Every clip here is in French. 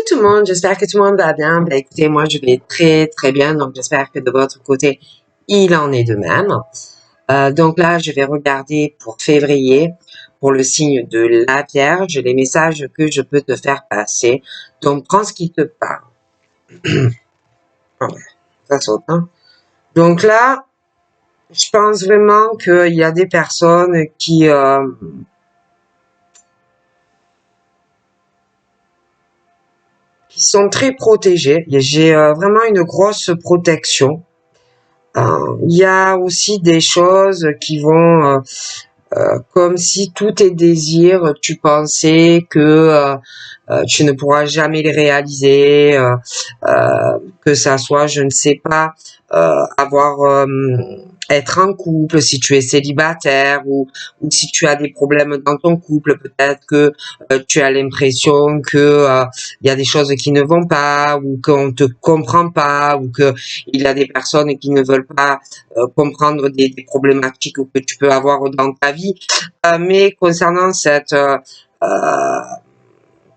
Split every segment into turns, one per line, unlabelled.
Coucou tout le monde, j'espère que tout le monde va bien. Ben, écoutez, moi je vais très bien, donc j'espère que de votre côté, il en est de même. Donc là, je vais regarder pour février, pour le signe de la Vierge, les messages que je peux te faire passer. Donc prends ce qui te parle. Oh, ça saute, hein? Donc là, je pense vraiment qu'il y a des personnes qui sont très protégées. J'ai vraiment une grosse protection. Il y a aussi des choses qui vont comme si tous tes désirs, tu pensais que tu ne pourras jamais les réaliser, que ça soit, je ne sais pas, être en couple, si tu es célibataire ou si tu as des problèmes dans ton couple, peut-être que tu as l'impression que il y a des choses qui ne vont pas ou qu'on te comprend pas ou que il y a des personnes qui ne veulent pas comprendre des problématiques que tu peux avoir dans ta vie. Mais concernant cette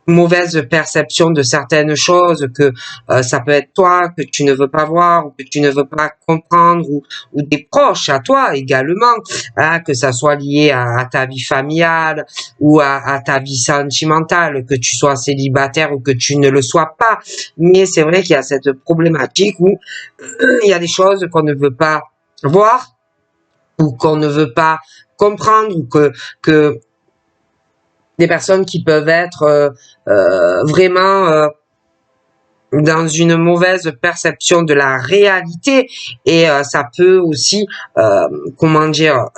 mauvaise perception de certaines choses, que ça peut être toi que tu ne veux pas voir ou que tu ne veux pas comprendre ou des proches à toi également, hein, que ça soit lié à ta vie familiale ou à ta vie sentimentale, que tu sois célibataire ou que tu ne le sois pas. Mais c'est vrai qu'il y a cette problématique où il y a des choses qu'on ne veut pas voir ou qu'on ne veut pas comprendre ou que des personnes qui peuvent être vraiment dans une mauvaise perception de la réalité et ça peut aussi comment dire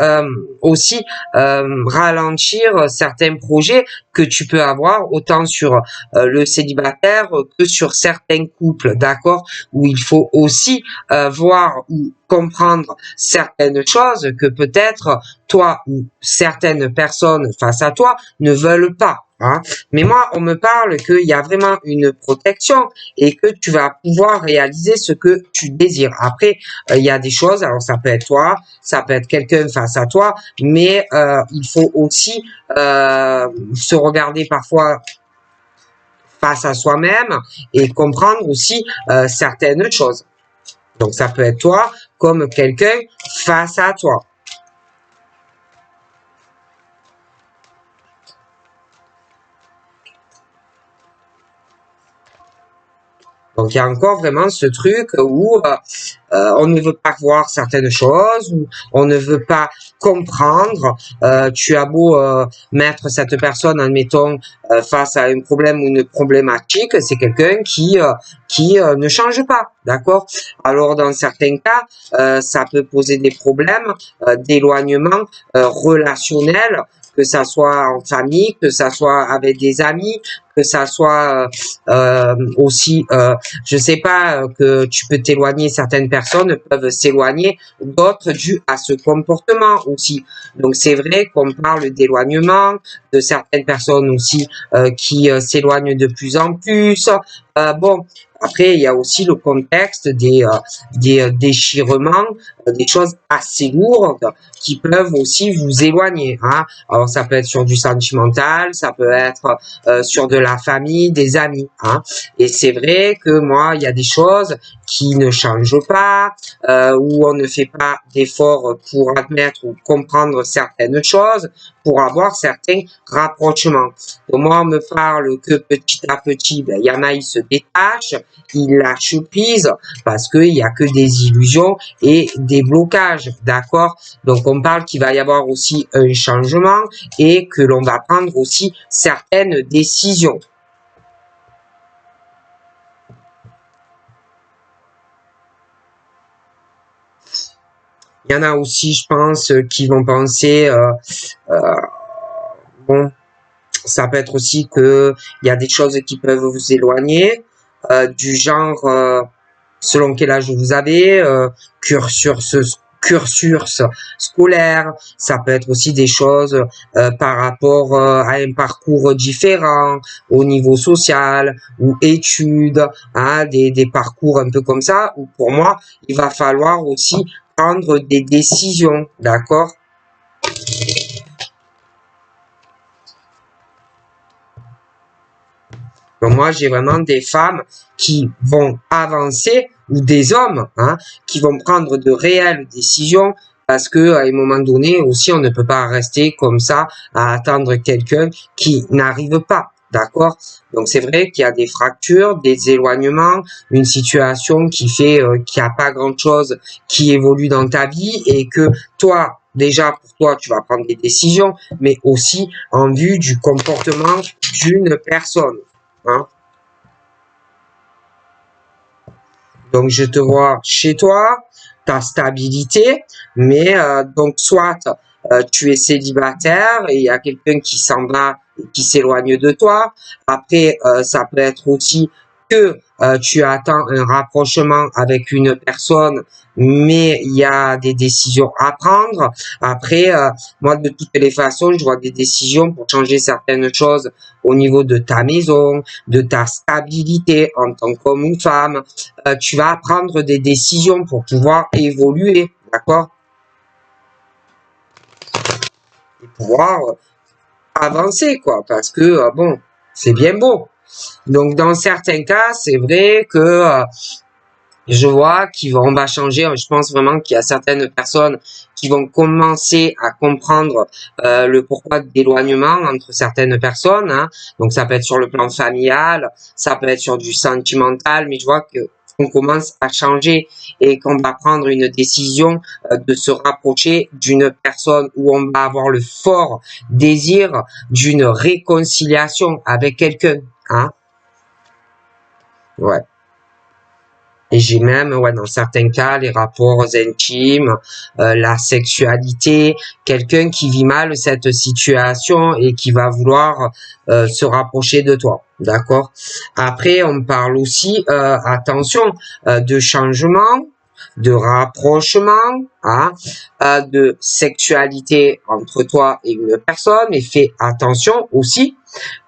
aussi ralentir certains projets que tu peux avoir autant sur le célibataire que sur certains couples, d'accord, où il faut aussi voir ou comprendre certaines choses que peut-être toi ou certaines personnes face à toi ne veulent pas. Hein. Mais moi, on me parle qu'il y a vraiment une protection et que tu vas pouvoir réaliser ce que tu désires. Après, il y a des choses, alors ça peut être toi, ça peut être quelqu'un face à toi, mais il faut aussi se regarder parfois face à soi-même et comprendre aussi certaines choses. Donc ça peut être toi comme quelqu'un face à toi. Donc il y a encore vraiment ce truc où on ne veut pas voir certaines choses, où on ne veut pas comprendre. Tu as beau mettre cette personne, admettons, face à un problème ou une problématique, c'est quelqu'un qui ne change pas, d'accord? Alors dans certains cas, ça peut poser des problèmes d'éloignement relationnel, que ça soit en famille, que ça soit avec des amis, que ça soit aussi, je sais pas, que tu peux t'éloigner, certaines personnes peuvent s'éloigner, d'autres dû à ce comportement aussi. Donc c'est vrai qu'on parle d'éloignement, de certaines personnes aussi qui s'éloignent de plus en plus. Bon, après il y a aussi le contexte des déchirements, des choses assez lourdes qui peuvent aussi vous éloigner. Hein. Alors ça peut être sur du sentimental, ça peut être sur de la famille, des amis. Hein. Et c'est vrai que moi, il y a des choses qui ne changent pas, où on ne fait pas d'efforts pour admettre ou comprendre certaines choses, pour avoir certains rapprochements. Donc moi, on me parle que petit à petit, ben, il y en a, ils se détachent, ils lâchent prise, parce qu'il n'y a que des illusions et des blocages, d'accord? Donc on parle qu'il va y avoir aussi un changement et que l'on va prendre aussi certaines décisions. Il y en a aussi, je pense, qui vont penser, bon, ça peut être aussi que il y a des choses qui peuvent vous éloigner, du genre, selon quel âge vous avez, cursus scolaire, ça peut être aussi des choses par rapport à un parcours différent au niveau social ou études, hein, des parcours un peu comme ça, où pour moi, il va falloir aussi prendre des décisions, d'accord? Donc moi, j'ai vraiment des femmes qui vont avancer ou des hommes qui vont prendre de réelles décisions parce que à un moment donné aussi, on ne peut pas rester comme ça à attendre quelqu'un qui n'arrive pas. D'accord? Donc c'est vrai qu'il y a des fractures, des éloignements, une situation qui fait qu'il n'y a pas grand-chose qui évolue dans ta vie et que toi, déjà pour toi, tu vas prendre des décisions, mais aussi en vue du comportement d'une personne. Donc je te vois chez toi, ta stabilité, mais donc soit tu es célibataire et il y a quelqu'un qui s'en va et qui s'éloigne de toi. Après, ça peut être aussi que tu attends un rapprochement avec une personne, mais il y a des décisions à prendre. Après, moi, de toutes les façons, je vois des décisions pour changer certaines choses au niveau de ta maison, de ta stabilité en tant qu'homme ou femme. Tu vas prendre des décisions pour pouvoir évoluer, d'accord? Et pouvoir avancer, quoi, parce que, bon, c'est bien beau. Donc, dans certains cas, c'est vrai que je vois on va changer. Je pense vraiment qu'il y a certaines personnes qui vont commencer à comprendre le pourquoi d'éloignement entre certaines personnes. Donc, ça peut être sur le plan familial, ça peut être sur du sentimental, mais je vois que on commence à changer et qu'on va prendre une décision de se rapprocher d'une personne où on va avoir le fort désir d'une réconciliation avec quelqu'un. Ouais. Et j'ai même, dans certains cas, les rapports intimes, la sexualité, quelqu'un qui vit mal cette situation et qui va vouloir se rapprocher de toi. D'accord? Après, on parle aussi, attention, de changement, de rapprochement, de sexualité entre toi et une personne, mais fais attention aussi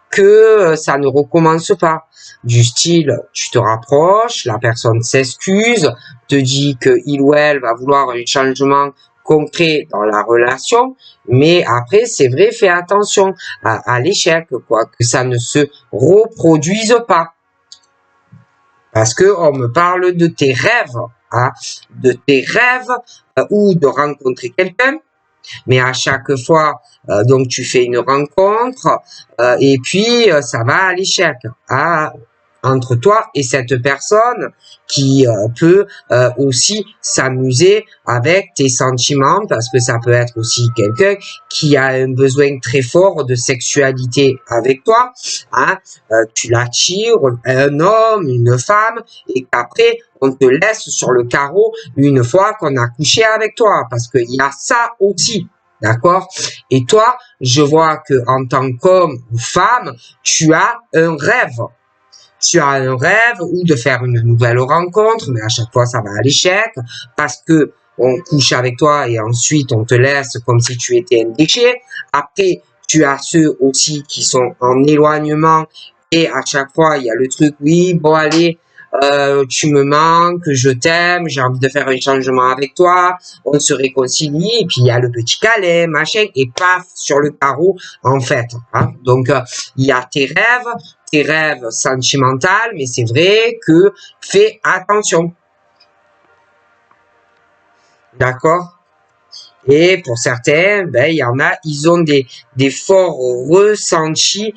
que ça ne recommence pas. Du style, tu te rapproches, la personne s'excuse, te dit que il ou elle va vouloir un changement concret dans la relation, mais après, c'est vrai, fais attention à l'échec, quoi, que ça ne se reproduise pas. Parce que on me parle de tes rêves, ou de rencontrer quelqu'un, mais à chaque fois, donc tu fais une rencontre et puis ça va à l'échec entre toi et cette personne qui peut aussi s'amuser avec tes sentiments parce que ça peut être aussi quelqu'un qui a un besoin très fort de sexualité avec toi. Tu l'attires, un homme, une femme, et qu'après on te laisse sur le carreau une fois qu'on a couché avec toi, parce qu'il y a ça aussi. D'accord? Et toi, je vois que en tant qu'homme ou femme, tu as un rêve. Tu as un rêve ou de faire une nouvelle rencontre, mais à chaque fois ça va à l'échec parce que on couche avec toi et ensuite on te laisse comme si tu étais un déchet. Après, tu as ceux aussi qui sont en éloignement et à chaque fois il y a le truc, oui, bon allez, tu me manques, je t'aime, j'ai envie de faire un changement avec toi, on se réconcilie, et puis il y a le petit câlin, machin, et paf, sur le carreau, en fait. Donc, il y a tes rêves sentimentaux, mais c'est vrai que fais attention. D'accord? Et pour certains, il y en a, ils ont des forts ressentis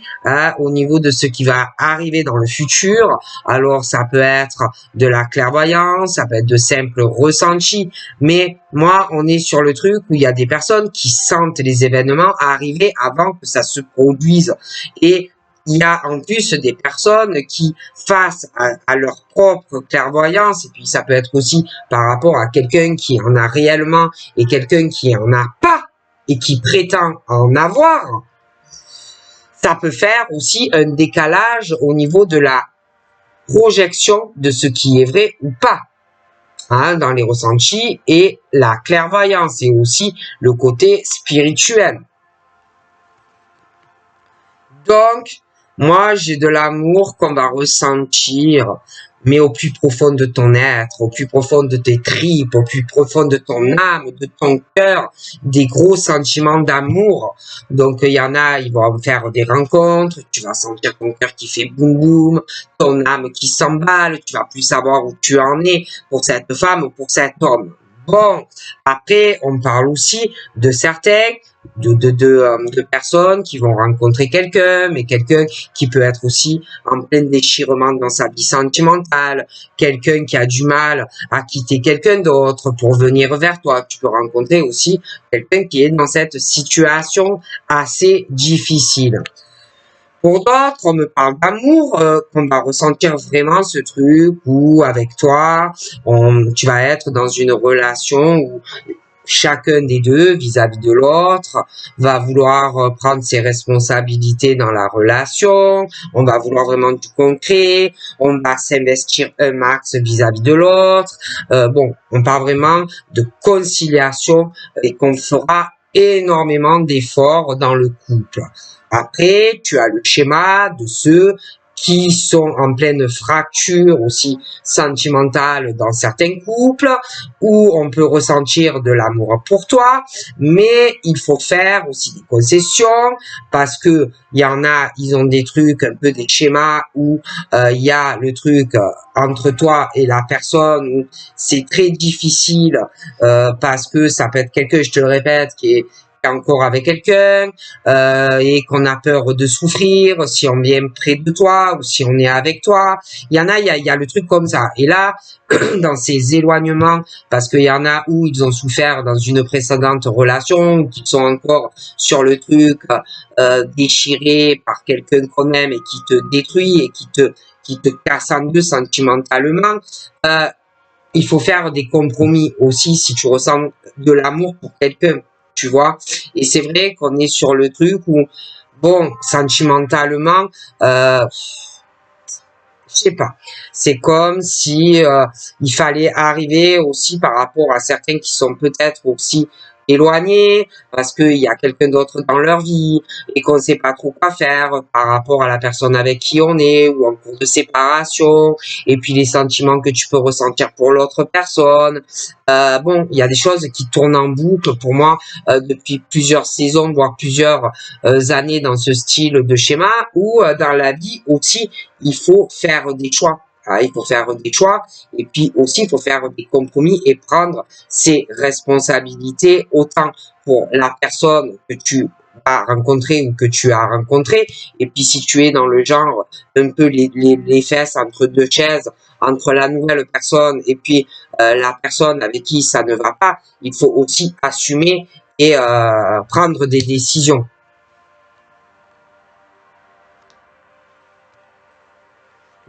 au niveau de ce qui va arriver dans le futur. Alors, ça peut être de la clairvoyance, ça peut être de simples ressentis. Mais moi, on est sur le truc où il y a des personnes qui sentent les événements arriver avant que ça se produise. Et il y a en plus des personnes qui, face à leur propre clairvoyance, et puis ça peut être aussi par rapport à quelqu'un qui en a réellement et quelqu'un qui en a pas et qui prétend en avoir, ça peut faire aussi un décalage au niveau de la projection de ce qui est vrai ou pas. Dans les ressentis et la clairvoyance et aussi le côté spirituel. Donc, moi, j'ai de l'amour qu'on va ressentir mais au plus profond de ton être, au plus profond de tes tripes, au plus profond de ton âme, de ton cœur, des gros sentiments d'amour. Donc, il y en a, ils vont faire des rencontres, tu vas sentir ton cœur qui fait boum boum, ton âme qui s'emballe, tu vas plus savoir où tu en es pour cette femme ou pour cet homme. Bon, après, on parle aussi de certains, de personnes qui vont rencontrer quelqu'un, mais quelqu'un qui peut être aussi en plein déchirement dans sa vie sentimentale, quelqu'un qui a du mal à quitter quelqu'un d'autre pour venir vers toi. Tu peux rencontrer aussi quelqu'un qui est dans cette situation assez difficile. Pour d'autres, on me parle d'amour, qu'on va ressentir vraiment ce truc où avec toi, tu vas être dans une relation où chacun des deux, vis-à-vis de l'autre, va vouloir prendre ses responsabilités dans la relation, on va vouloir vraiment du concret, on va s'investir un max vis-à-vis de l'autre. Bon, on parle vraiment de conciliation et qu'on fera énormément d'efforts dans le couple. Après, tu as le schéma de ceux qui sont en pleine fracture aussi sentimentale dans certains couples, où on peut ressentir de l'amour pour toi, mais il faut faire aussi des concessions, parce que il y en a, ils ont des trucs, un peu des schémas où il y a le truc entre toi et la personne où c'est très difficile, parce que ça peut être quelqu'un, je te le répète, qui est encore avec quelqu'un, et qu'on a peur de souffrir si on vient près de toi ou si on est avec toi. Il y en a, il y a le truc comme ça. Et là, dans ces éloignements, parce qu'il y en a où ils ont souffert dans une précédente relation, ou qui sont encore sur le truc déchirés par quelqu'un qu'on aime et qui te détruit et qui te casse en deux sentimentalement. Il faut faire des compromis aussi si tu ressens de l'amour pour quelqu'un, tu vois. Et c'est vrai qu'on est sur le truc où, bon, sentimentalement, je sais pas. C'est comme si il fallait arriver aussi par rapport à certains qui sont peut-être aussi éloignés parce qu'il y a quelqu'un d'autre dans leur vie et qu'on sait pas trop quoi faire par rapport à la personne avec qui on est ou en cours de séparation et puis les sentiments que tu peux ressentir pour l'autre personne. Bon, il y a des choses qui tournent en boucle pour moi depuis plusieurs saisons, voire plusieurs années dans ce style de schéma où dans la vie aussi il faut faire des choix. Il faut faire des choix et puis aussi il faut faire des compromis et prendre ses responsabilités autant pour la personne que tu as rencontrée ou que tu as rencontré. Et puis si tu es dans le genre un peu les fesses entre deux chaises, entre la nouvelle personne et puis la personne avec qui ça ne va pas, il faut aussi assumer et prendre des décisions.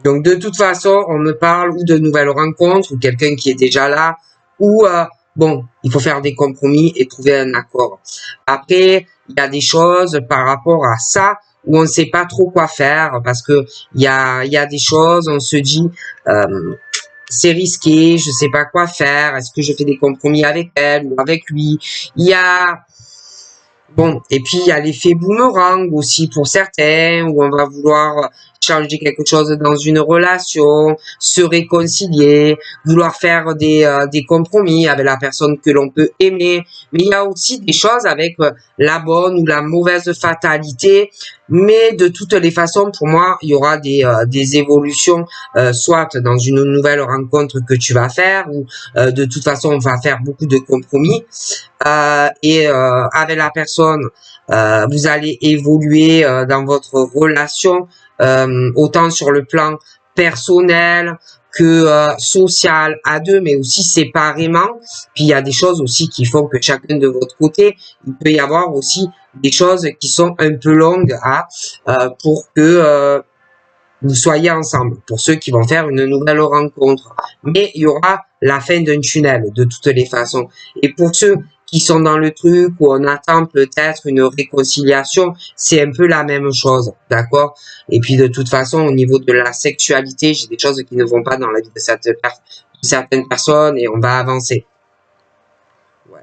Donc de toute façon, on me parle ou de nouvelles rencontres ou quelqu'un qui est déjà là ou bon, il faut faire des compromis et trouver un accord. Après, il y a des choses par rapport à ça où on ne sait pas trop quoi faire parce que il y a des choses, on se dit c'est risqué, je sais pas quoi faire, est-ce que je fais des compromis avec elle ou avec lui? Il y a Bon, et puis il y a l'effet boomerang aussi pour certains, où on va vouloir changer quelque chose dans une relation, se réconcilier, vouloir faire des compromis avec la personne que l'on peut aimer. Mais il y a aussi des choses avec la bonne ou la mauvaise fatalité. Mais de toutes les façons, pour moi, il y aura des évolutions, soit dans une nouvelle rencontre que tu vas faire, ou de toute façon, on va faire beaucoup de compromis et avec la personne, vous allez évoluer dans votre relation, autant sur le plan personnel que social à deux, mais aussi séparément. Puis il y a des choses aussi qui font que chacun de votre côté, il peut y avoir aussi des choses qui sont un peu longues pour que vous soyez ensemble, pour ceux qui vont faire une nouvelle rencontre. Mais il y aura la fin d'un tunnel, de toutes les façons. Et pour ceux qui sont dans le truc où on attend peut-être une réconciliation, c'est un peu la même chose, d'accord? Et puis de toute façon, au niveau de la sexualité, j'ai des choses qui ne vont pas dans la vie de certaines personnes et on va avancer. Ouais.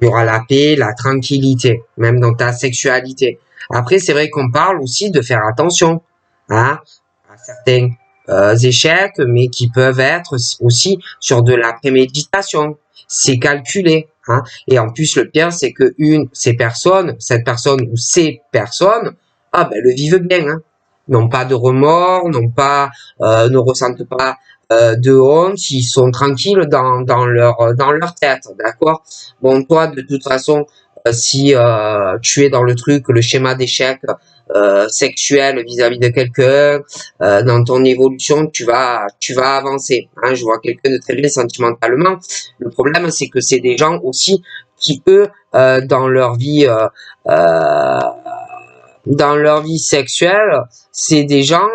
Il y aura la paix, la tranquillité, même dans ta sexualité. Après, c'est vrai qu'on parle aussi de faire attention, hein, à certains échecs, mais qui peuvent être aussi sur de la préméditation. C'est calculé. Hein. Et en plus, le pire, c'est que cette personne ou ces personnes, le vivent bien. Hein. N'ont pas de remords, ne ressentent pas de honte, ils sont tranquilles dans leur tête, d'accord. Bon, toi, de toute façon, si tu es dans le truc, le schéma d'échec sexuel vis-à-vis de quelqu'un, dans ton évolution, tu vas avancer. Hein. Je vois quelqu'un de très bien sentimentalement. Le problème, c'est que c'est des gens aussi qui, eux, dans leur vie sexuelle, c'est des gens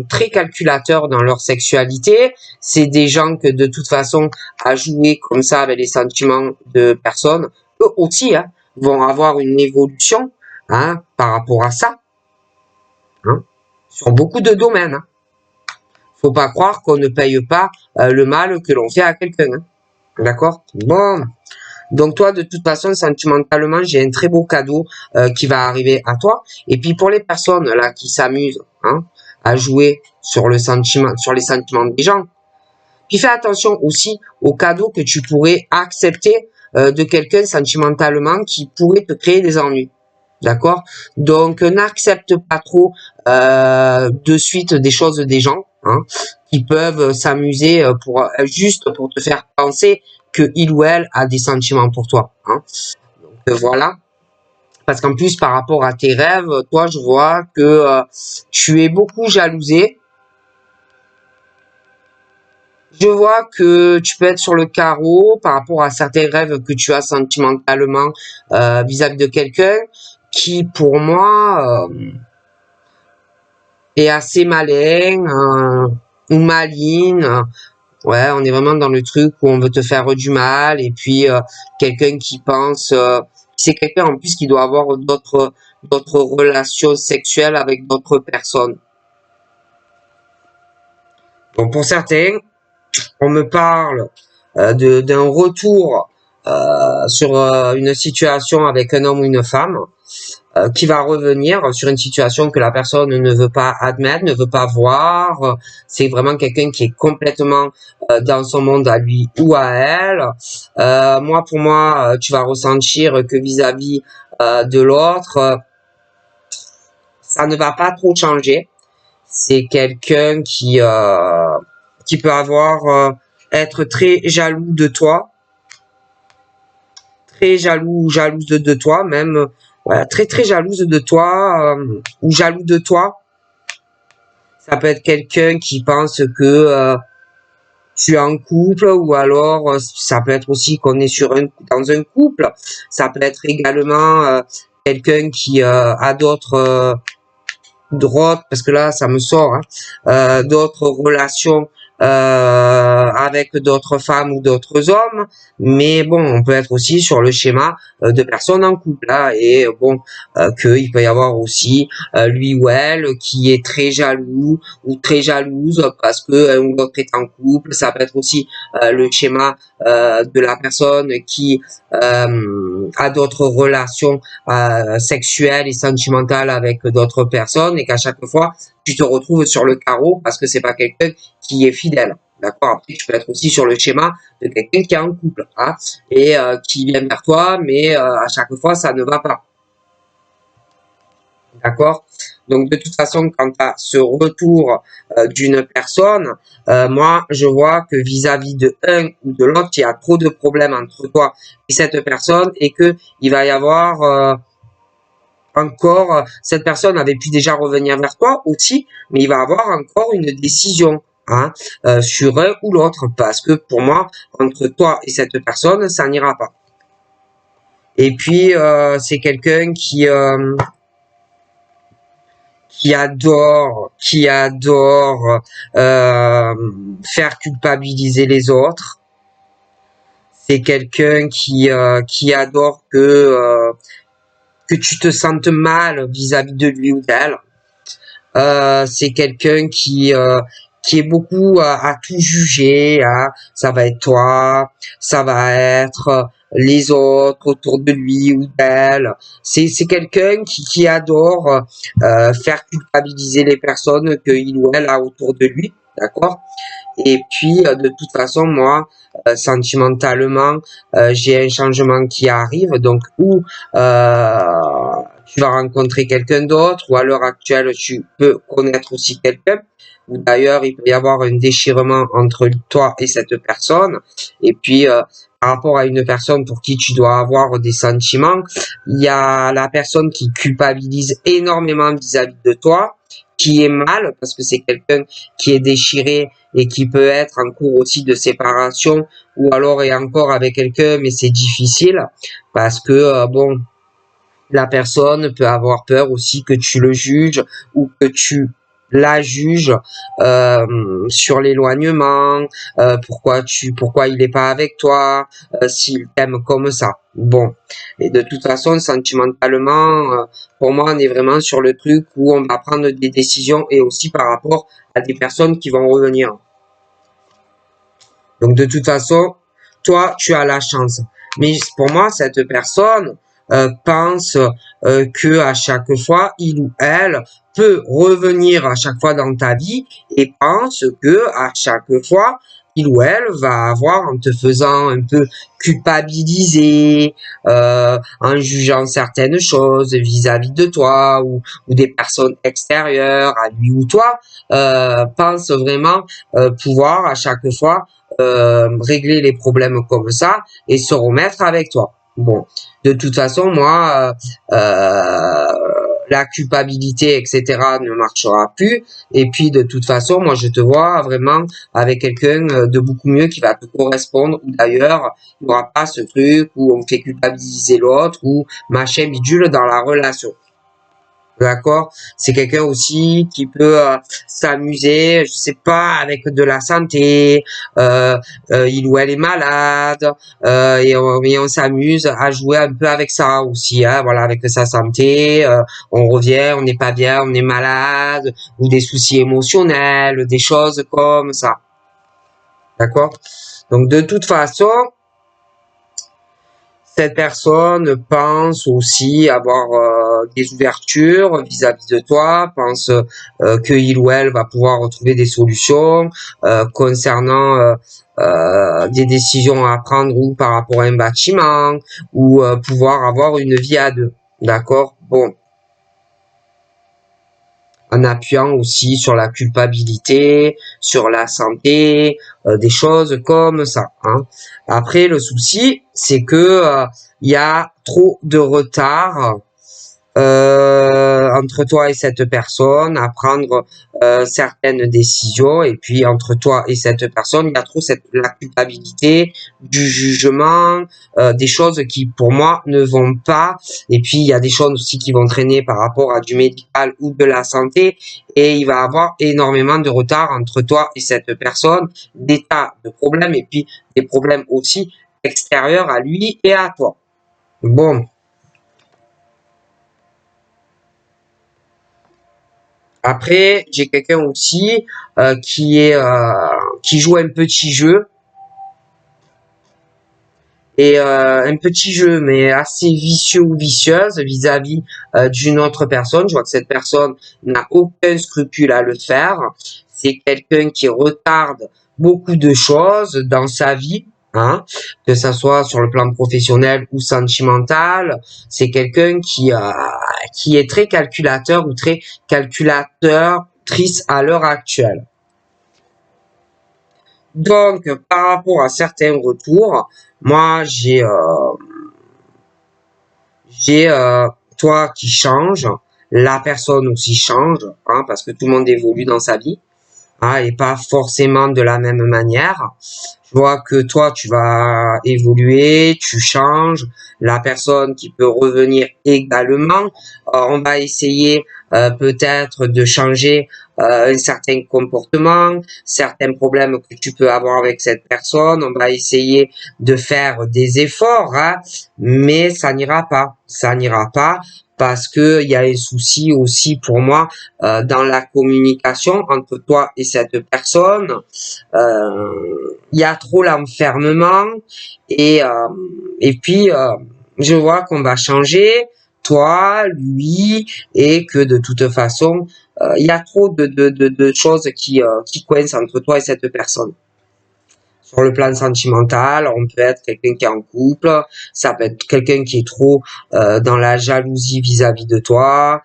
très calculateurs dans leur sexualité. C'est des gens que de toute façon, à jouer comme ça avec les sentiments de personnes, eux aussi vont avoir une évolution par rapport à ça, sur beaucoup de domaines. Hein. Faut pas croire qu'on ne paye pas le mal que l'on fait à quelqu'un. Hein. D'accord? Bon. Donc toi, de toute façon, sentimentalement, j'ai un très beau cadeau qui va arriver à toi. Et puis pour les personnes là qui s'amusent à jouer sur les sentiments des gens, puis fais attention aussi aux cadeaux que tu pourrais accepter de quelqu'un sentimentalement qui pourrait te créer des ennuis. D'accord? Donc n'accepte pas trop de suite des choses des gens qui peuvent s'amuser juste pour te faire penser que il ou elle a des sentiments pour toi. Hein. Donc voilà. Parce qu'en plus, par rapport à tes rêves, toi, je vois que tu es beaucoup jalousé. Je vois que tu peux être sur le carreau par rapport à certains rêves que tu as sentimentalement vis-à-vis de quelqu'un qui, pour moi, est assez malin ou maligne. Ouais, on est vraiment dans le truc où on veut te faire du mal et puis quelqu'un qui pense, c'est quelqu'un en plus qui doit avoir d'autres relations sexuelles avec d'autres personnes. Donc pour certains, on me parle d'un retour sur une situation avec un homme ou une femme qui va revenir sur une situation que la personne ne veut pas admettre, ne veut pas voir. C'est vraiment quelqu'un qui est complètement dans son monde à lui ou à elle. Pour moi, tu vas ressentir que vis-à-vis de l'autre, ça ne va pas trop changer. C'est quelqu'un qui peut être très jaloux de toi, très jalouse de toi, même très très jalouse de toi ou jaloux de toi. Ça peut être quelqu'un qui pense que tu es en couple ou alors ça peut être aussi qu'on est dans un couple. Ça peut être également quelqu'un qui a d'autres parce que là ça me sort d'autres relations avec d'autres femmes ou d'autres hommes, mais bon, on peut être aussi sur le schéma de personnes en couple là, et bon, qu'il peut y avoir aussi lui ou elle qui est très jaloux ou très jalouse parce que un ou l'autre est en couple. Ça peut être aussi le schéma de la personne qui a d'autres relations sexuelles et sentimentales avec d'autres personnes et qu'à chaque fois tu te retrouves sur le carreau parce que c'est pas quelqu'un qui est fidèle. D'accord. Après, tu peux être aussi sur le schéma de quelqu'un qui est en couple et qui vient vers toi, mais à chaque fois ça ne va pas. D'accord. Donc de toute façon, quand tu as ce retour d'une personne, moi je vois que vis-à-vis de un ou de l'autre, il y a trop de problèmes entre toi et cette personne et que il va y avoir encore, cette personne avait pu déjà revenir vers toi aussi, mais il va avoir encore une décision sur un ou l'autre, parce que pour moi, entre toi et cette personne, ça n'ira pas. Et puis, c'est quelqu'un qui adore faire culpabiliser les autres. C'est quelqu'un qui adore que tu te sentes mal vis-à-vis de lui ou d'elle. C'est quelqu'un qui est beaucoup à tout juger. Ça va être toi, ça va être les autres autour de lui ou d'elle. C'est quelqu'un qui adore faire culpabiliser les personnes qu'il ou elle a autour de lui. d'accord? Et puis, de toute façon, moi, sentimentalement, j'ai un changement qui arrive, donc ou tu vas rencontrer quelqu'un d'autre, ou à l'heure actuelle, tu peux connaître aussi quelqu'un, ou d'ailleurs, il peut y avoir un déchirement entre toi et cette personne, et puis, par rapport à une personne pour qui tu dois avoir des sentiments, il y a la personne qui culpabilise énormément vis-à-vis de toi, qui est mal, parce que c'est quelqu'un qui est déchiré et qui peut être en cours aussi de séparation, ou alors est encore avec quelqu'un, mais c'est difficile, parce que, bon, la personne peut avoir peur aussi que tu le juges ou que tu la juges sur l'éloignement, pourquoi il est pas avec toi, s'il t'aime comme ça. Bon, et de toute façon, sentimentalement, pour moi, on est vraiment sur le truc où on va prendre des décisions et aussi par rapport à des personnes qui vont revenir. Donc de toute façon, toi, tu as la chance. Mais pour moi, cette personne pense que à chaque fois, il ou elle peut revenir à chaque fois dans ta vie et pense que à chaque fois, il ou elle va avoir en te faisant un peu culpabiliser, en jugeant certaines choses vis-à-vis de toi ou des personnes extérieures à lui ou toi, pense vraiment pouvoir à chaque fois régler les problèmes comme ça et se remettre avec toi. Bon, de toute façon, moi, la culpabilité, etc., ne marchera plus. Et puis, de toute façon, moi, je te vois vraiment avec quelqu'un de beaucoup mieux qui va te correspondre. Ou d'ailleurs, il n'y aura pas ce truc où on fait culpabiliser l'autre ou machin bidule dans la relation. D'accord? C'est quelqu'un aussi qui peut s'amuser, je sais pas, avec de la santé, il ou elle est malade, et on s'amuse à jouer un peu avec ça aussi, hein, voilà, avec sa santé, on revient, on n'est pas bien, on est malade, ou des soucis émotionnels, des choses comme ça. D'accord? Donc de toute façon, cette personne pense aussi avoir des ouvertures vis-à-vis de toi, pense que il ou elle va pouvoir retrouver des solutions concernant des décisions à prendre ou par rapport à un bâtiment ou pouvoir avoir une vie à deux. D'accord? Bon, en appuyant aussi sur la culpabilité, sur la santé, des choses comme ça. Hein. Après, le souci, c'est que il y a trop de retard entre toi et cette personne à prendre certaines décisions et puis entre toi et cette personne il y a trop la culpabilité du jugement des choses qui pour moi ne vont pas et puis il y a des choses aussi qui vont traîner par rapport à du médical ou de la santé et il va y avoir énormément de retard entre toi et cette personne, des tas de problèmes et puis des problèmes aussi extérieurs à lui et à toi. Bon, après, j'ai quelqu'un aussi qui joue un petit jeu et un petit jeu mais assez vicieux ou vicieuse vis-à-vis d'une autre personne. Je vois que cette personne n'a aucun scrupule à le faire. C'est quelqu'un qui retarde beaucoup de choses dans sa vie. Hein, que ça soit sur le plan professionnel ou sentimental, c'est quelqu'un qui est très calculateur ou très calculatrice à l'heure actuelle. Donc, par rapport à certains retours, moi, j'ai toi qui change, la personne aussi change, hein, parce que tout le monde évolue dans sa vie, hein, et pas forcément de la même manière. Je vois que toi, tu vas évoluer, tu changes, la personne qui peut revenir également. On va essayer peut-être de changer un certain comportement, certains problèmes que tu peux avoir avec cette personne. On va essayer de faire des efforts, hein, mais ça n'ira pas. Ça n'ira pas parce que il y a un souci aussi pour moi dans la communication entre toi et cette personne. Il y a trop l'enfermement et euh, et puis je vois qu'on va changer toi, lui et que de toute façon il y a trop de choses qui coincent entre toi et cette personne. Sur le plan sentimental, on peut être quelqu'un qui est en couple, ça peut être quelqu'un qui est trop dans la jalousie vis-à-vis de toi,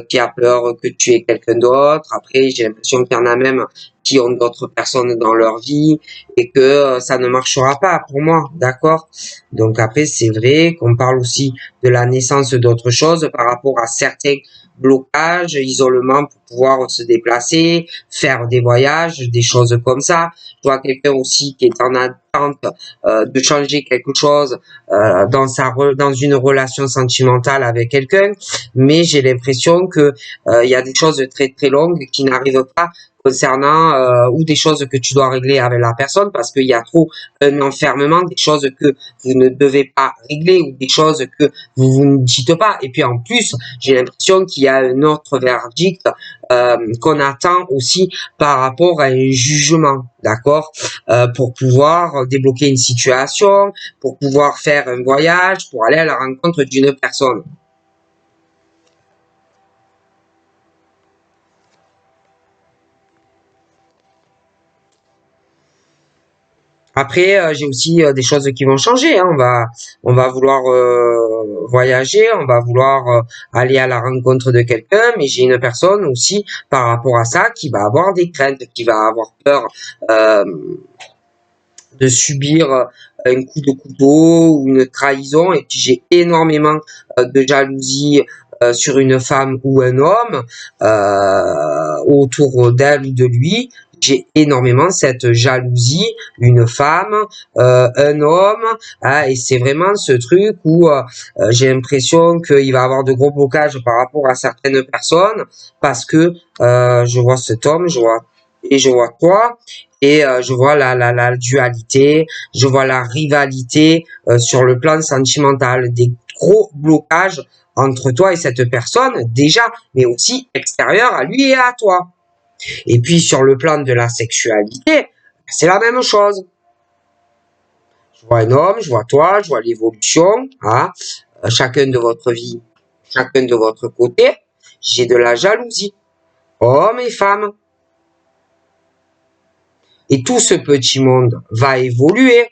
qui a peur que tu aies quelqu'un d'autre. Après, j'ai l'impression qu'il y en a même qui ont d'autres personnes dans leur vie et que ça ne marchera pas pour moi, d'accord? Donc après, c'est vrai qu'on parle aussi de la naissance d'autres choses par rapport à certains blocages, isolement pour pouvoir se déplacer, faire des voyages, des choses comme ça. Je vois quelqu'un aussi qui est en attente de changer quelque chose dans une relation sentimentale avec quelqu'un, mais j'ai l'impression que il y a des choses très très longues qui n'arrivent pas concernant ou des choses que tu dois régler avec la personne parce qu'il y a trop un enfermement, des choses que vous ne devez pas régler ou des choses que vous ne dites pas. Et puis en plus, j'ai l'impression qu'il y a un autre verdict qu'on attend aussi par rapport à un jugement, d'accord, pour pouvoir débloquer une situation, pour pouvoir faire un voyage, pour aller à la rencontre d'une personne. Après, j'ai aussi des choses qui vont changer. Hein. On va vouloir voyager, on va vouloir aller à la rencontre de quelqu'un, mais j'ai une personne aussi par rapport à ça qui va avoir des craintes, qui va avoir peur euh, de subir un coup de couteau ou une trahison. Et puis j'ai énormément de jalousie sur une femme ou un homme autour d'elle ou de lui. J'ai énormément cette jalousie, une femme, un homme, hein, et c'est vraiment ce truc où j'ai l'impression qu'il va avoir de gros blocages par rapport à certaines personnes parce que je vois cet homme, je vois toi, et je vois la dualité, je vois la rivalité sur le plan sentimental, des gros blocages entre toi et cette personne déjà, mais aussi extérieur à lui et à toi. Et puis sur le plan de la sexualité, c'est la même chose. Je vois un homme, je vois toi, je vois l'évolution, hein, chacun de votre vie, chacun de votre côté. J'ai de la jalousie, hommes et femmes. Et tout ce petit monde va évoluer,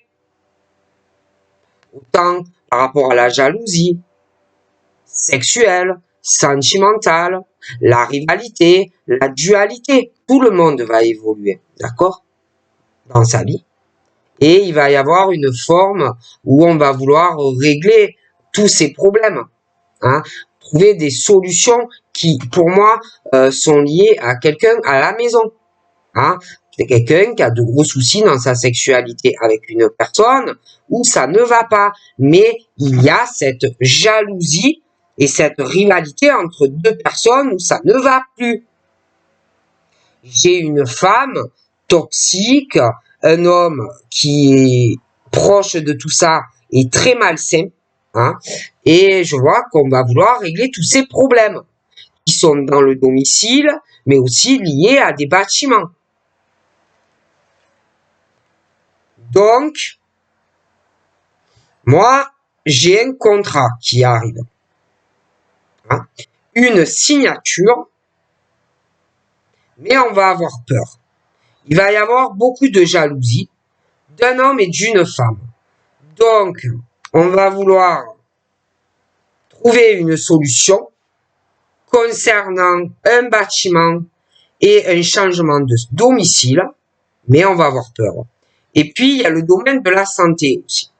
autant par rapport à la jalousie sexuelle, sentimentale, la rivalité, la dualité. Tout le monde va évoluer, d'accord, dans sa vie. Et il va y avoir une forme où on va vouloir régler tous ces problèmes, hein, trouver des solutions qui, pour moi, sont liées à quelqu'un à la maison. Hein. C'est quelqu'un qui a de gros soucis dans sa sexualité avec une personne où ça ne va pas. Mais il y a cette jalousie et cette rivalité entre deux personnes où ça ne va plus. J'ai une femme toxique, un homme qui est proche de tout ça et très malsain, hein, et je vois qu'on va vouloir régler tous ces problèmes qui sont dans le domicile, mais aussi liés à des bâtiments. Donc, moi, j'ai un contrat qui arrive, hein, une signature, mais on va avoir peur. Il va y avoir beaucoup de jalousie d'un homme et d'une femme. Donc, on va vouloir trouver une solution concernant un bâtiment et un changement de domicile, mais on va avoir peur. Et puis, il y a le domaine de la santé aussi.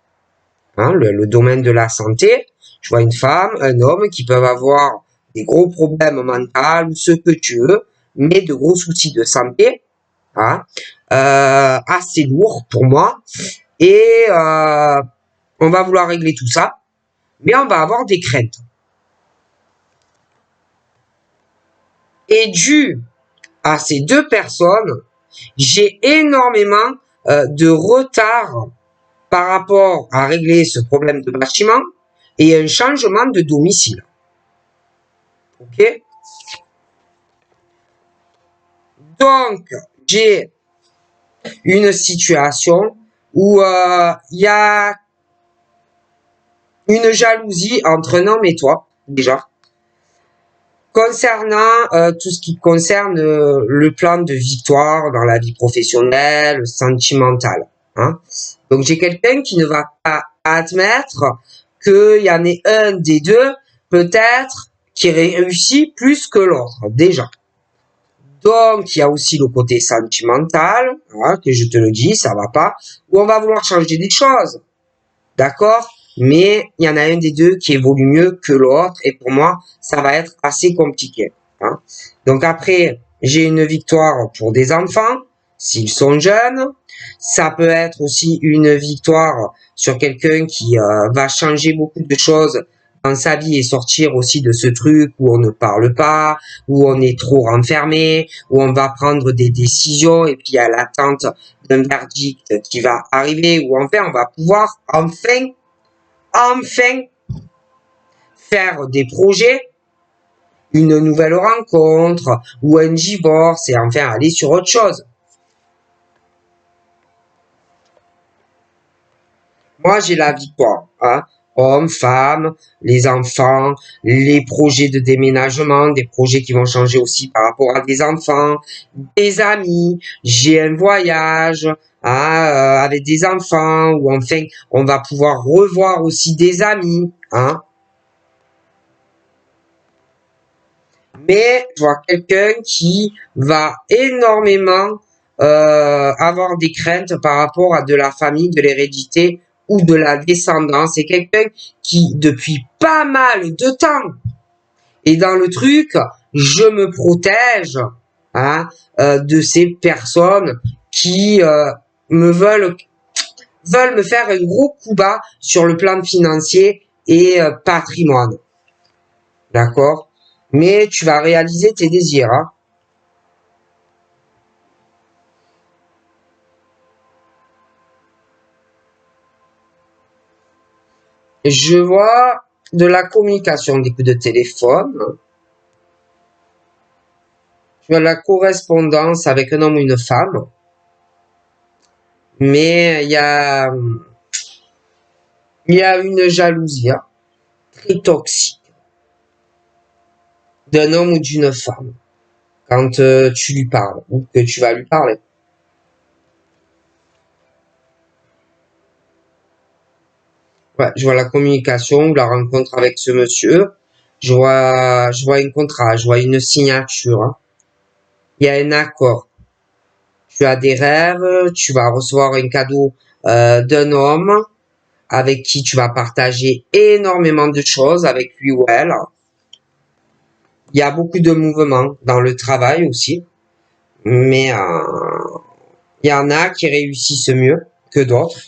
Hein, le domaine de la santé, je vois une femme, un homme qui peuvent avoir des gros problèmes mentaux ou ce que tu veux, mais de gros soucis de santé, hein, assez lourds pour moi. Et on va vouloir régler tout ça, mais on va avoir des craintes. Et dû à ces deux personnes, j'ai énormément de retard par rapport à régler ce problème de bâtiment et un changement de domicile. Ok? Donc, j'ai une situation où il y a une jalousie entre un homme et toi, déjà. Concernant tout ce qui concerne le plan de victoire dans la vie professionnelle, sentimentale. Hein. Donc j'ai quelqu'un qui ne va pas admettre qu'il y en ait un des deux, peut-être, qui réussit plus que l'autre, déjà. Donc, il y a aussi le côté sentimental, hein, que je te le dis, ça va pas, où on va vouloir changer des choses. D'accord? Mais il y en a un des deux qui évolue mieux que l'autre, et pour moi, ça va être assez compliqué. Hein. Donc après, j'ai une victoire pour des enfants, s'ils sont jeunes. Ça peut être aussi une victoire sur quelqu'un qui va changer beaucoup de choses dans sa vie et sortir aussi de ce truc où on ne parle pas, où on est trop renfermé, où on va prendre des décisions et puis il y a l'attente d'un verdict qui va arriver, ou enfin on va pouvoir enfin faire des projets, une nouvelle rencontre ou un divorce et enfin aller sur autre chose. Moi, j'ai la victoire. Hein. Hommes, femmes, les enfants, les projets de déménagement, des projets qui vont changer aussi par rapport à des enfants, des amis, j'ai un voyage hein, avec des enfants, ou enfin, on va pouvoir revoir aussi des amis. Hein. Mais je vois quelqu'un qui va énormément avoir des craintes par rapport à de la famille, de l'hérédité ou de la descendance. C'est quelqu'un qui, depuis pas mal de temps, est dans le truc, je me protège hein, de ces personnes qui veulent me faire un gros coup bas sur le plan financier et patrimoine. D'accord? Mais tu vas réaliser tes désirs. Hein. Je vois de la communication, des coups de téléphone. Je vois la correspondance avec un homme ou une femme. Mais il y a une jalousie hein, très toxique d'un homme ou d'une femme quand tu lui parles ou que tu vas lui parler. Ouais, je vois la communication, la rencontre avec ce monsieur. Je vois un contrat, je vois une signature. Hein. Il y a un accord. Tu as des rêves, tu vas recevoir un cadeau d'un homme avec qui tu vas partager énormément de choses avec lui ou elle. Il y a beaucoup de mouvements dans le travail aussi, mais il y en a qui réussissent mieux que d'autres,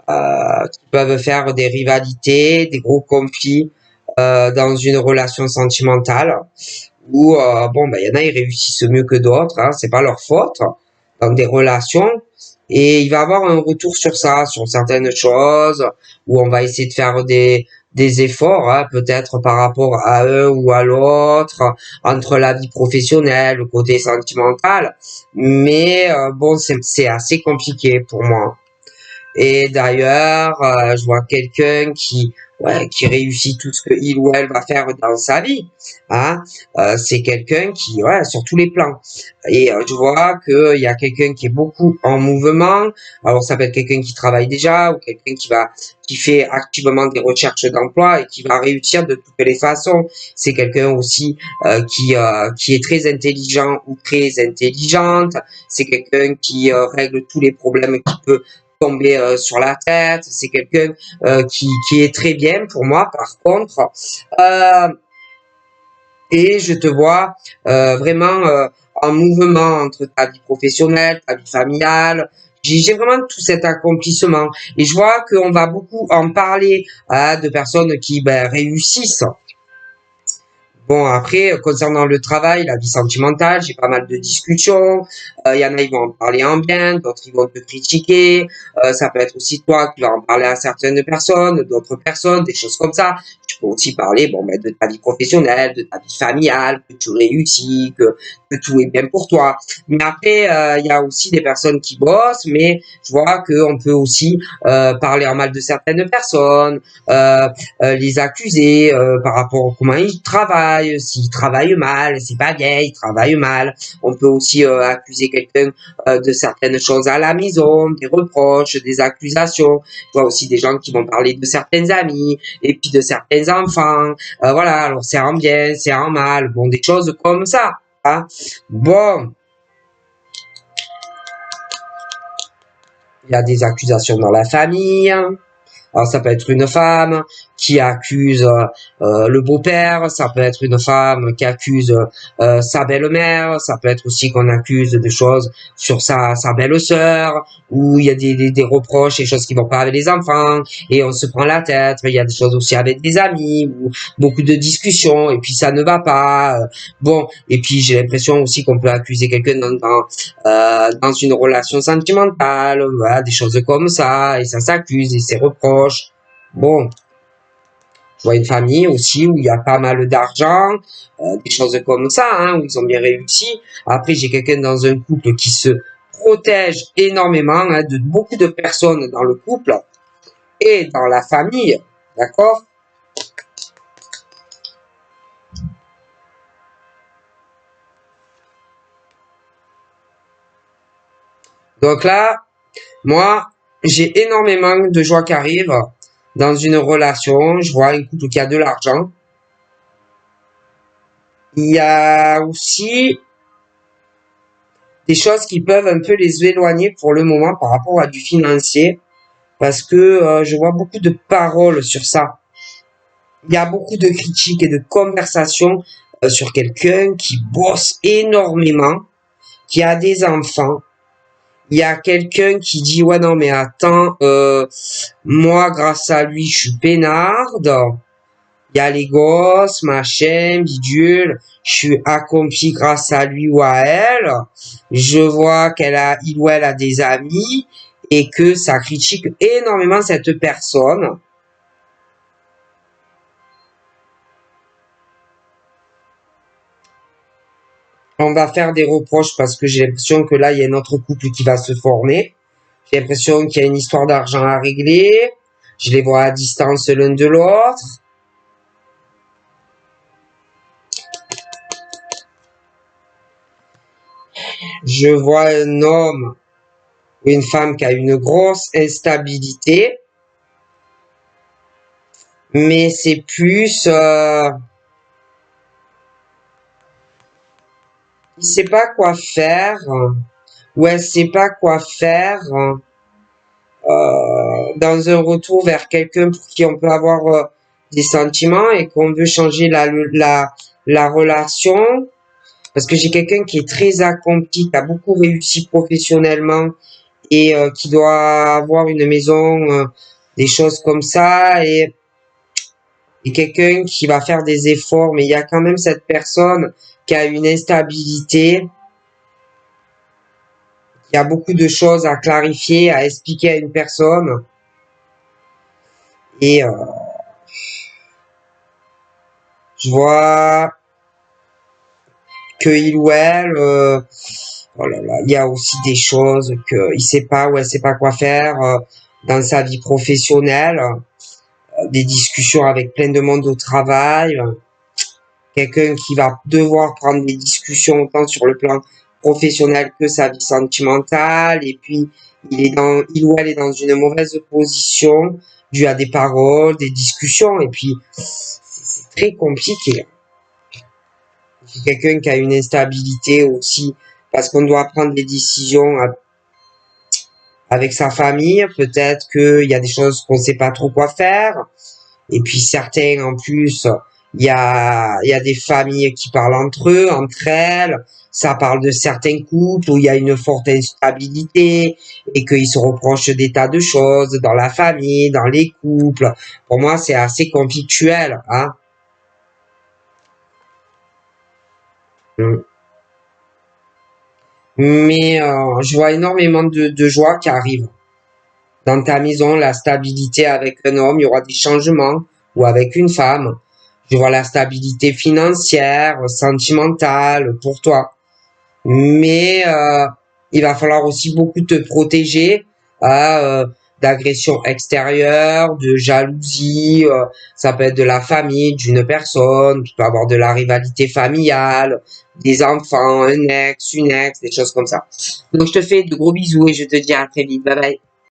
qui peuvent faire des rivalités, des gros conflits dans une relation sentimentale, où bon ben il y en a ils réussissent mieux que d'autres, hein, c'est pas leur faute dans des relations. Et il va avoir un retour sur ça, sur certaines choses, où on va essayer de faire des efforts, hein, peut-être par rapport à un ou à l'autre, entre la vie professionnelle, le côté sentimental. Mais bon, c'est assez compliqué pour moi. Et d'ailleurs, je vois quelqu'un qui réussit tout ce que il ou elle va faire dans sa vie. Hein. C'est quelqu'un qui, sur tous les plans. Et je vois qu'il y a quelqu'un qui est beaucoup en mouvement. Alors ça peut être quelqu'un qui travaille déjà ou quelqu'un qui fait activement des recherches d'emploi et qui va réussir de toutes les façons. C'est quelqu'un aussi qui est très intelligent ou très intelligente. C'est quelqu'un qui règle tous les problèmes qu'il peut tomber sur la tête. C'est quelqu'un qui est très bien pour moi. Par contre, et je te vois vraiment en mouvement entre ta vie professionnelle, ta vie familiale. J'ai vraiment tout cet accomplissement. Et je vois qu'on va beaucoup en parler de personnes qui réussissent. Bon, après, concernant le travail, la vie sentimentale, j'ai pas mal de discussions. Il y en a, ils vont en parler en bien, d'autres, ils vont te critiquer. Ça peut être aussi toi qui vas en parler à certaines personnes, d'autres personnes, des choses comme ça. Tu peux aussi parler, bon, de ta vie professionnelle, de ta vie familiale, que tu réussis, que tout est bien pour toi. Mais après, il y a aussi des personnes qui bossent, mais je vois qu'on peut aussi parler en mal de certaines personnes, les accuser par rapport à comment ils travaillent, travail, s'il travaille mal, c'est pas bien, il travaille mal. On peut aussi accuser quelqu'un de certaines choses à la maison, des reproches, des accusations. Je vois aussi des gens qui vont parler de certains amis et puis de certains enfants. Voilà, alors c'est en bien, c'est en mal. Bon, des choses comme ça. Hein. Bon, il y a des accusations dans la famille. Alors, ça peut être une femme qui accuse le beau-père, ça peut être une femme qui accuse sa belle-mère, ça peut être aussi qu'on accuse des choses sur sa belle-sœur, où il y a des reproches, des choses qui vont pas avec les enfants, et on se prend la tête. Il y a des choses aussi avec des amis, ou beaucoup de discussions, et puis ça ne va pas. Bon, et puis j'ai l'impression aussi qu'on peut accuser quelqu'un dans une relation sentimentale, voilà, des choses comme ça, et ça s'accuse, et c'est reproche. Bon, je vois une famille aussi où il y a pas mal d'argent, des choses comme ça, hein, où ils ont bien réussi. Après, j'ai quelqu'un dans un couple qui se protège énormément hein, de beaucoup de personnes dans le couple et dans la famille, d'accord? Donc là, moi, j'ai énormément de joie qui arrive dans une relation. Je vois un couple qui a de l'argent. Il y a aussi des choses qui peuvent un peu les éloigner pour le moment par rapport à du financier, parce que je vois beaucoup de paroles sur ça. Il y a beaucoup de critiques et de conversations sur quelqu'un qui bosse énormément, qui a des enfants. Il y a quelqu'un qui dit ouais non mais attends, moi grâce à lui je suis peinarde. Il y a les gosses, machin, bidule. Je suis accompli grâce à lui ou à elle. Je vois il ou elle a des amis et que ça critique énormément cette personne. On va faire des reproches parce que j'ai l'impression que là, il y a un autre couple qui va se former. J'ai l'impression qu'il y a une histoire d'argent à régler. Je les vois à distance l'un de l'autre. Je vois un homme ou une femme qui a une grosse instabilité. Mais c'est plus... il sait pas quoi faire. Ou elle sait pas quoi faire. Dans un retour vers quelqu'un pour qui on peut avoir des sentiments et qu'on veut changer la relation. Parce que j'ai quelqu'un qui est très accompli, qui a beaucoup réussi professionnellement et qui doit avoir une maison, des choses comme ça, et quelqu'un qui va faire des efforts, mais il y a quand même cette personne qui a une instabilité, qui a beaucoup de choses à clarifier, à expliquer à une personne, et je vois que il ou elle, oh là là, il y a aussi des choses que il sait pas ou elle sait pas quoi faire dans sa vie professionnelle, des discussions avec plein de monde au travail, quelqu'un qui va devoir prendre des discussions autant sur le plan professionnel que sa vie sentimentale, et puis il ou elle est dans une mauvaise position dû à des paroles, des discussions, et puis c'est très compliqué. C'est quelqu'un qui a une instabilité aussi, parce qu'on doit prendre des décisions avec sa famille. Peut-être qu'il y a des choses qu'on sait pas trop quoi faire. Et puis certains, en plus, il y a des familles qui parlent entre eux, entre elles. Ça parle de certains couples où il y a une forte instabilité et qu'ils se reprochent des tas de choses dans la famille, dans les couples. Pour moi, c'est assez conflictuel, hein. Mais je vois énormément de joie qui arrive. Dans ta maison, la stabilité avec un homme, il y aura des changements, ou avec une femme. Je vois la stabilité financière, sentimentale pour toi. Mais il va falloir aussi beaucoup te protéger d'agression extérieure, de jalousie, ça peut être de la famille, d'une personne, tu peux avoir de la rivalité familiale, des enfants, un ex, une ex, des choses comme ça. Donc je te fais de gros bisous et je te dis à très vite. Bye bye.